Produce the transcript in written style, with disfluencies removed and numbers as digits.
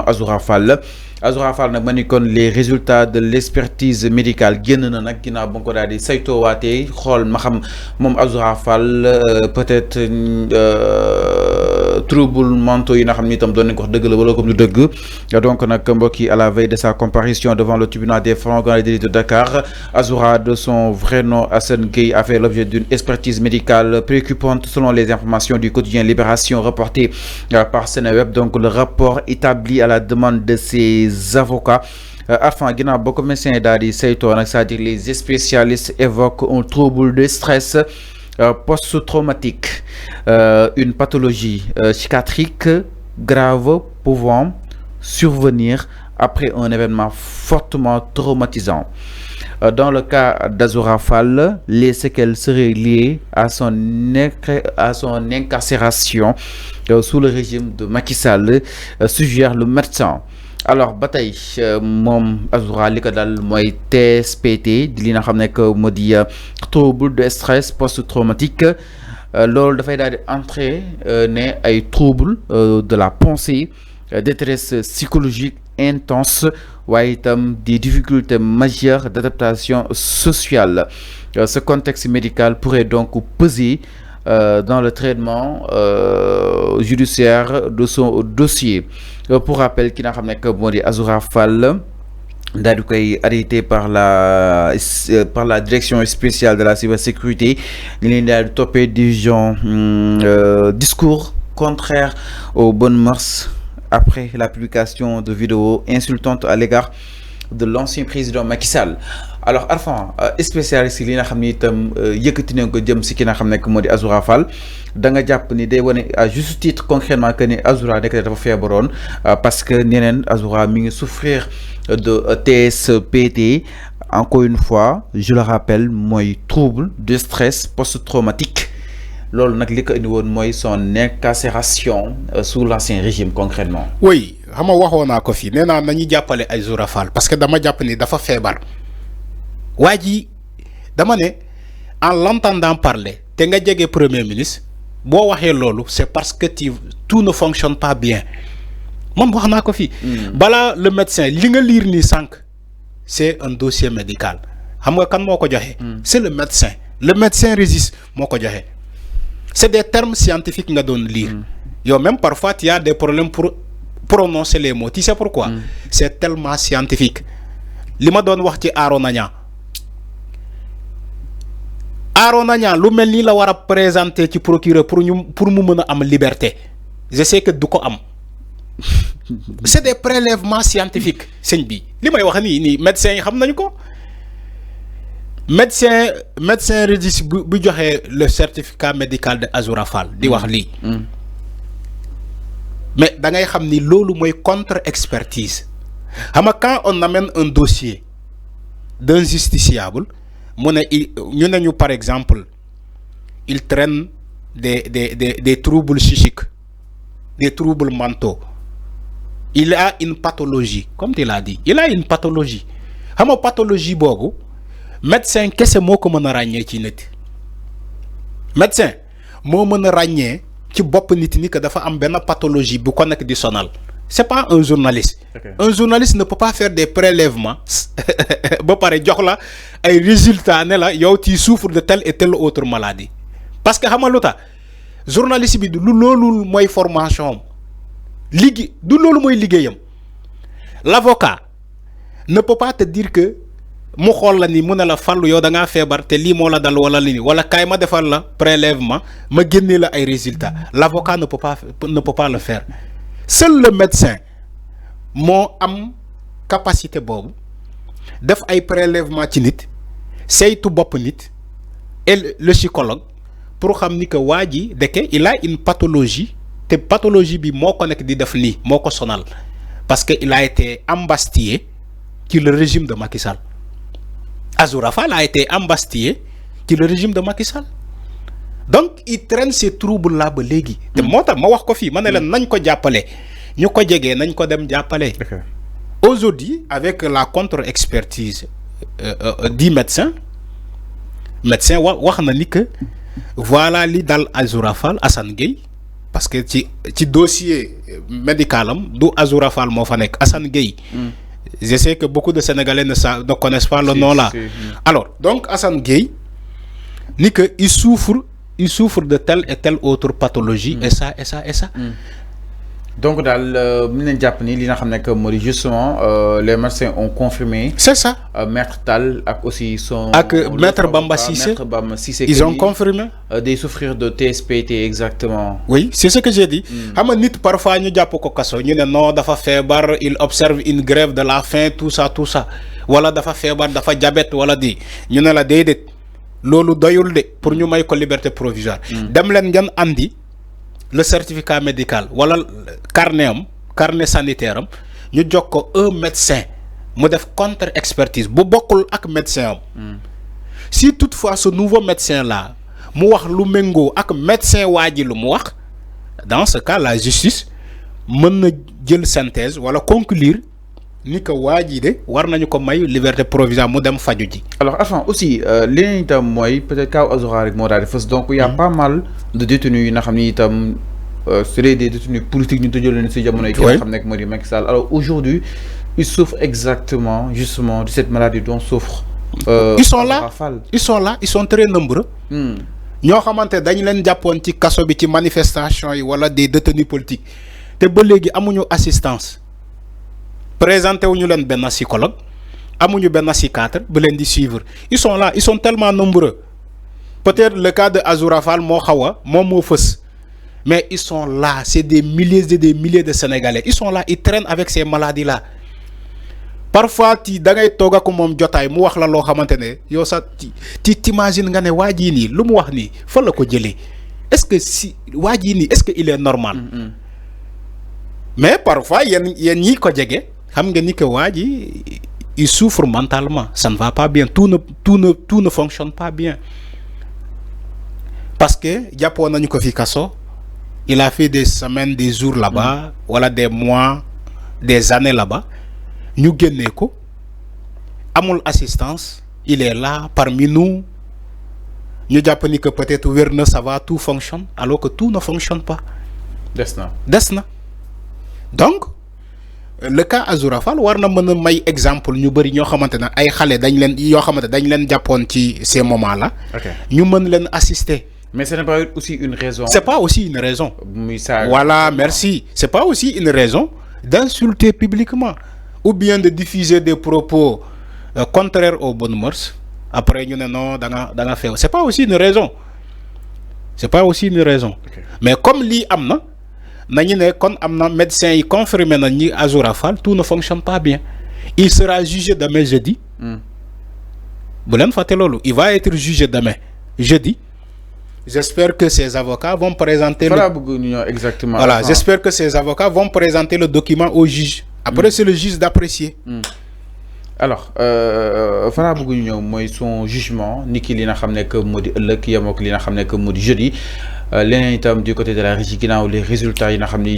Azoura Fall nag ma ni kon les résultats de l'expertise médicale génn na nag ginnaaw ba nga ko daal di saytoowaatee xool ma xam moom Azoura Fall peut-être troubles mentaux yi nga xam ni itam doon nañ ko wax dëgg la wala comme du dëgg donc nag mbokk yi à la veille de sa comparution devant le tribunal des grands délits de Dakar, Azoura, de son vrai nom Assane Gueye, a fait l'objet d'une expertise médicale préoccupante selon les informations du quotidien Libération reportées par Seneweb. Donc le rapport établi à la demande de ses avocats. Enfin, ginnaaw ba ko médecin daal di saytoo nag, c'est-à-dire les spécialistes évoquent un trouble de stress post-traumatique, une pathologie psychiatrique grave pouvant survenir après un événement fortement traumatisant. Dans le cas d'Azoura Fall, les séquelles seraient liées à son incarcération sous le régime de Macky Sall, suggère le médecin. Alors bataille mom Azoura li ko dal mooy TSPT di li nga xam ne que moo di trouble de stress post-traumatique. Loolu dafay daal di entrer ne ay trouble de la pensée, détresse psychologique intense, waaye itam des difficultés majeures d'adaptation sociale. Ce contexte médical pourrait donc peser dans le traitement judiciaire de son dossier. Pour rappel, ki nga xam ne que moo di Azoura Fall daal di koy arrêté par la direction spéciale de la cybersécurité, ñu leen daal di toppee division discours contraire aux bonnes mœurs après la publication de vidéos insultantes à l'égard de l'ancien président Macky Sall. Alors Arfan, spécialiste li nga xam ni itam yëkkati nañ ko jëm si ki nga xam ne moo di Azoura Fall, da nga jàpp ni day wane à juste titre concrètement que ni Azoura nekk dafa feebaroon parce que neneen Azoura mi ngi souffrir de TSPT. Encore une fois, je le rappelle, mooy trouble de stress post-traumatique. Loolu nag li ko indi woon mooy son incarcération sous l'ancien régime concrètement. Oui, xam nga waxoon naa ko fii nee naa nañu jàppale Azoura Fall parce que dama jàpp ni dafa feebar. waa ji dama ne en l'entendant parler te nga jege premier ministre boo waxee loolu c'est parce que tout ne fonctionne pas bien. moom wax naa ko fii. Balaa le médecin li nga lire nii sànq c'est un dossier médical xam nga kan moo ko joxe. C'est le médecin. Le médecin Régis moo ko joxe. C'est des termes scientifiques nga doon lire. Yow même parfois tu as des problèmes pour prononcer les mots. Tu sais pourquoi? C'est tellement scientifique. Li ma doon wax ci Arona Niang lu mel nii la war a présenter ci procureur pour mu mën a am liberté. Je sais que du ko am. C'est des prélèvements scientifiques sëñ bi li may wax nii médecins yi xam nañu ko. médecin Régis bu joxe le certificat médical de Azoura Fall di wax lii. Mais da ngay xam ni loolu mooy contre-expertise. Xam nga quand on amène un dossier d'un justiciable mu ne ñu ne ñu par exemple il traîne des troubles psychiques, des troubles mentaux. Il a une pathologie, comme tu l'as dit. Il a une pathologie. Xam nga pathologie boobu médecin kese moo ko mën a ràññee ci nit. Médecin moo mën a ràññee ci bopp nit ni que dafa am benn pathologie bu ko nekk di sonal. C'est pas un journaliste. Okay. Un journaliste ne peut pas faire des prélèvements ba pare jox la ay résultats ne la yow tu souffres de telle et telle autre maladie. Parce que xam nga lu tax journaliste bi du loolu mooy formation am du loolu mooy liggéeyam. L'avocat ne peut pas te dire que mu xool la ni mu ne la fàllu yow da ngaa feebar te lii moo la dal wala lii wala kaay ma defal la prélèvement ma génnee la ay résultats. L'avocat ne peut pas le faire. Seul le médecin moo am capacité boobu def ay prélèvement ci nit saytu bopp nit et le psychologue pour xam ni que waa ji deke il a une pathologie te pathologie bi moo ko nekk di def nii moo ko sonal parce que il a été embastillé ci le régime de Macky Sall. Azoura Fall a été embastillé ci le régime de Macky Sall. Donc il traîne ces troubles là ba léegi. te moo tax ma wax ko fii ma ne leen nañ ko jàppale ñu ko jegee nañ ko dem jàppale. Aujourd'hui avec la contre-expertise du médecin wax na ni que voilà li dal Azoura Fall Assane Gueye parce que ci dossier médical du Azoura Fall moo fa nekk Assane Gueye. Je sais que beaucoup de Sénégalais ne connaissent pas le nom là. Alors donc Assane Gueye ni que il souffre de telle et telle autre pathologie. Et ça. Donc dans le Japonais, justement les médecins ont confirmé. C'est ça. Maître Tal aussi son. Maître Bamba Cissé. Ils ont confirmé. De souffrir de TSPT exactement. Oui, c'est ce que j'ai dit. Parfois ñu japp ko kasso ñu né non dafa fébar, il observe une grève de la faim, tout ça. Wala dafa fébar, dafa diabète wala di. Ñu né la dédét. Lolu doyul dé pour ñu may ko liberté provisoire. Dem len ngeen andi le certificat médical wala carnet sanitaire ñu jox ko un médecin mu def contre expertise bu bokul ak médecin si toutefois ce nouveau médecin là mu wax lu mengo ak médecin waji lu mu wax dans ce cas la justice mën na jël synthèse wala conclure ni que waji de war nañu ko may liberté provisoire mu dem faju ji. Alors enfin aussi leneen itam mooy peut-être kaw Azoura rek moo daal di fës donc il y a pas mal de détenus yi nga xam ni itam c'est des détenus politiques ñu tëjoo leen si jamono yi ki nga xam nekk moo di Macky Sall. Alors aujourd'hui ils souffrent exactement justement de cette maladie dont souffre ils sont là ils sont très nombreux. ñoo xamante dañ leen jàppoon ci kaso bi ci manifestation yi wala des détenus politiques te ba léegi amuñu assistance. Présenté wuñu leen benn psychologue amuñu benn psychiatre bu leen di suivre ils sont là ils sont tellement nombreux peut-être le cas de Azoura Fall moo fës mais ils sont là c'est des milliers et des milliers de Sénégalais ils sont là ils traînent avec ces maladies là parfois da ngay toog ak moom jotaay mu wax la loo xamante ne yow sax t'imagines nga ne waa jii nii lu mu wax nii fa la ko jëlee est-ce que si waa jii nii est-ce que il est normal. Mais parfois yéen ñi ko jege xam nga ni que waa ji il souffre mentalement ça ne va pas bien tout ne fonctionne pas bien parce que jàppoon nañu ko fi kaso il a fait des semaines des jours là-bas wala des mois des années là-bas ñu génnee ko amul assistance il est là parmi nous ñu jàpp ni que peut-être wér na ça va tout fonctionne alors que tout ne fonctionne pas. des na donc le cas Azoura Fall war na mën a may exemple ñu bëri ñoo xamante ne ay xale dañ leen jàppoon ci ces moments là. ñu mën leen assister. Mais ce n'est pas aussi une raison. C'est pas aussi une raison. Voilà, merci. C'est pas aussi une raison d'insulter publiquement ou bien de diffuser des propos contraires aux bonnes mœurs. Après, nous non, dans fait. C'est pas aussi une raison. C'est pas aussi une raison. Mais comme li amna, quand amna médecin yi confirmé na ni Azoura Fall, tout ne fonctionne pas bien. Il sera jugé demain jeudi. Il va être jugé demain jeudi. J'espère que ces avocats vont présenter exactement. Voilà, j'espère que ces avocats vont présenter le document au juge. Après, c'est le juge d'apprécier. Alors, fala bëgg ñu ñëw mooy son jugement ni ki li nga xam ne que moo di ëllëg yemoo ak li nga xam ne que moo di jeudi leneen itam du côté de la régie ginnaaw les résultats yi nga xam ne